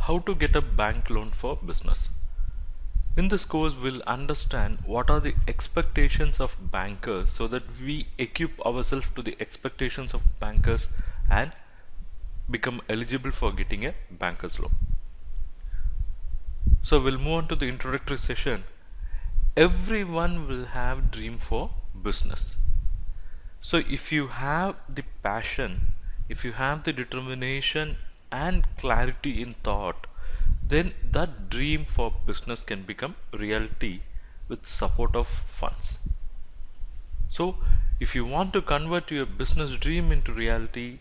how to get a bank loan for business. In this course, we'll understand what are the expectations of bankers so that we equip ourselves to the expectations of bankers and become eligible for getting a banker's loan. So we'll move on to the introductory session. Everyone will have dream for business. So if you have the passion, if you have the determination and clarity in thought, then that dream for business can become reality with support of funds. So if you want to convert your business dream into reality,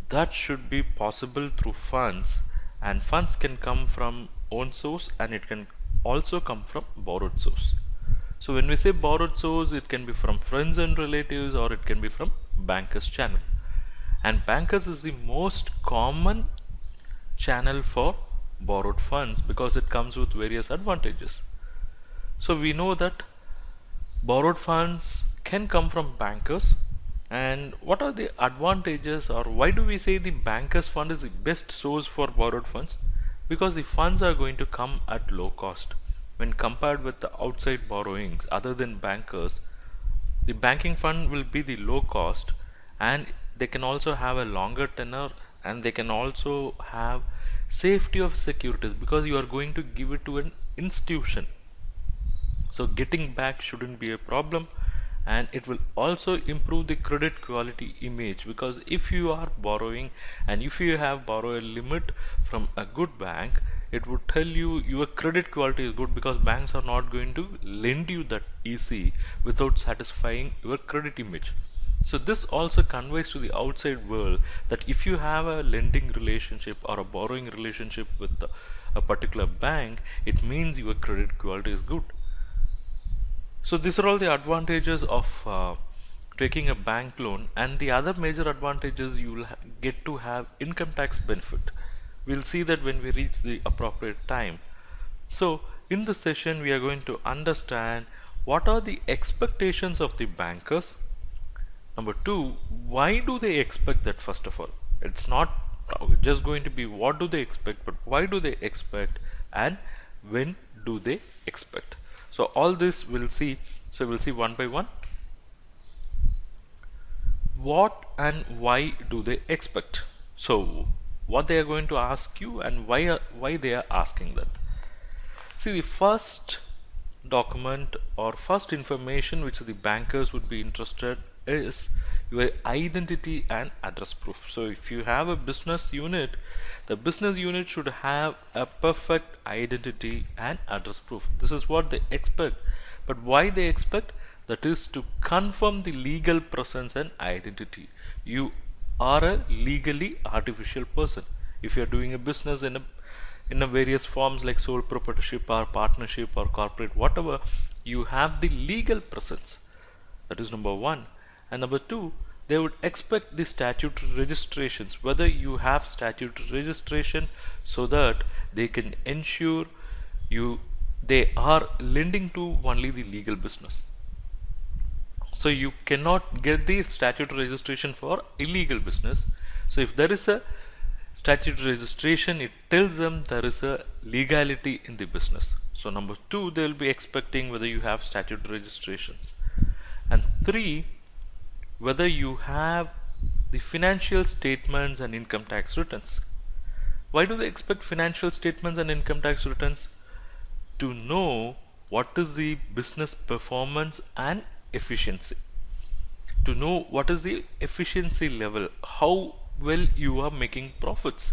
that should be possible through funds, and funds can come from own source and it can also come from borrowed source. So when we say borrowed source, it can be from friends and relatives or it can be from bankers channel. And bankers is the most common channel for borrowed funds because it comes with various advantages. So we know that borrowed funds can come from bankers. And what are the advantages, or why do we say the bankers fund is the best source for borrowed funds? Because the funds are going to come at low cost. When compared with the outside borrowings other than bankers, the banking fund will be the low cost, and they can also have a longer tenor, and they can also have safety of securities because you are going to give it to an institution. So getting back shouldn't be a problem, and it will also improve the credit quality image, because if you are borrowing and if you have borrowed a limit from a good bank, it would tell you your credit quality is good, because banks are not going to lend you that easy without satisfying your credit image. So this also conveys to the outside world that if you have a lending relationship or a borrowing relationship with a particular bank, it means your credit quality is good. So these are all the advantages of taking a bank loan, and the other major advantages you will get to have income tax benefit. We'll see that when we reach the appropriate time. So in this session we are going to understand what are the expectations of the bankers. Number two, why do they expect that? First of all, it's not just going to be what do they expect, but why do they expect and when do they expect. So all this we'll see. So we'll see one by one. What and why do they expect? So what they are going to ask you and why they are asking that. See, the first document or first information which the bankers would be interested is your identity and address proof. So if you have a business unit, the business unit should have a perfect identity and address proof. This is what they expect. But why they expect? That is to confirm the legal presence and identity. You are a legally artificial person. If you are doing a business in a various forms like sole proprietorship or partnership or corporate, whatever, you have the legal presence. That is number one. And number two, they would expect the statutory registrations, whether you have statutory registration, so that they can ensure they are lending to only the legal business. So you cannot get the statutory registration for illegal business. So if there is a statutory registration, it tells them there is a legality in the business. So number two, they will be expecting whether you have statutory registrations. And three, whether you have the financial statements and income tax returns. Why do they expect financial statements and income tax returns? To know what is the business performance and efficiency. To know what is the efficiency level, how well you are making profits,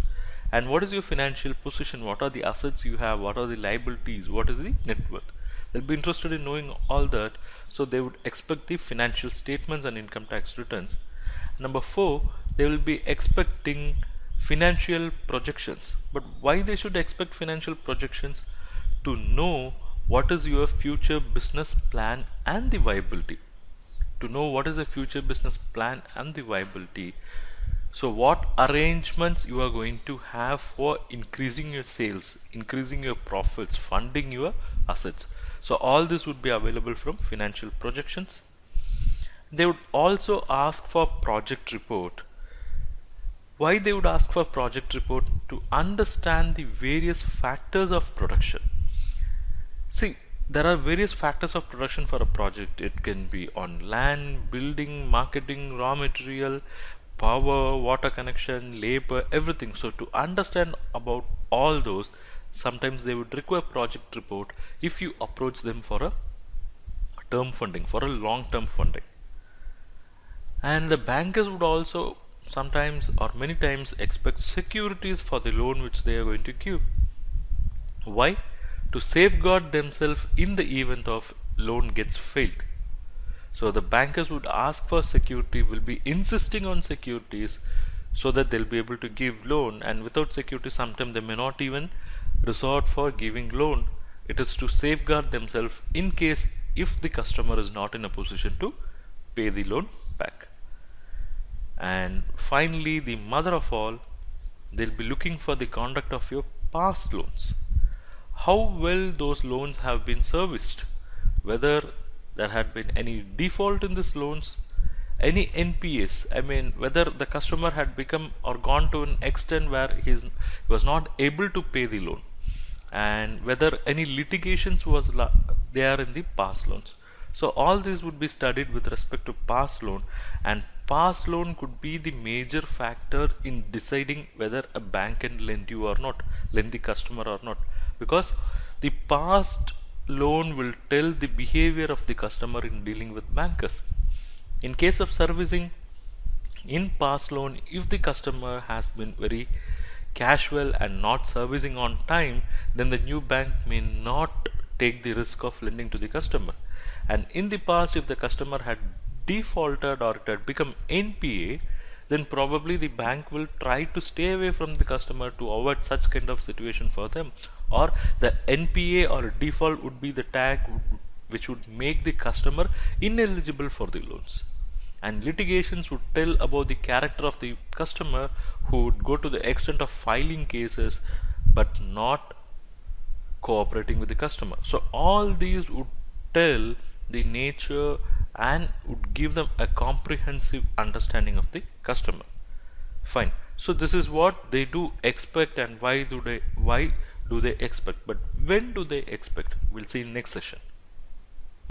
and what is your financial position, what are the assets you have, what are the liabilities, what is the net worth. They'll be interested in knowing all that. So they would expect the financial statements and income tax returns. Number four, they will be expecting financial projections. But why they should expect financial projections? To know what is your future business plan and the viability. To know what is the future business plan and the viability. So what arrangements you are going to have for increasing your sales, increasing your profits, funding your assets. So all this would be available from financial projections. They would also ask for project report. Why they would ask for project report? to understand the various factors of production. See, there are various factors of production for a project. It can be on land, building, marketing, raw material, power, water connection, labor, everything. So to understand about all those, sometimes they would require project report if you approach them for a term funding, for a long-term funding. And the bankers would also sometimes or many times expect securities for the loan which they are going to give. Why? To safeguard themselves in the event of loan gets failed. So the bankers would ask for security, will be insisting on securities so that they'll be able to give loan, and without security sometimes they may not even resort for giving loan. It is to safeguard themselves in case if the customer is not in a position to pay the loan back. And finally, the mother of all, they'll be looking for the conduct of your past loans. How well those loans have been serviced, whether there had been any default in these loans, any NPAs, I mean whether the customer had become or gone to an extent where he was not able to pay the loan, and whether any litigations was there in the past loans. So all these would be studied with respect to past loan, and past loan could be the major factor in deciding whether a bank can lend you or not, lend the customer or not, because the past loan will tell the behavior of the customer in dealing with bankers. In case of servicing, in past loan, if the customer has been very casual and not servicing on time, then the new bank may not take the risk of lending to the customer. And in the past, if the customer had defaulted or it had become NPA, then probably the bank will try to stay away from the customer to avoid such kind of situation for them, or the NPA or default would be the tag which would make the customer ineligible for the loans. And litigations would tell about the character of the customer, who would go to the extent of filing cases but not cooperating with the customer. So all these would tell the nature and would give them a comprehensive understanding of the customer. Fine. So this is what they do expect, and why do they expect, but when do they expect? We'll see in next session.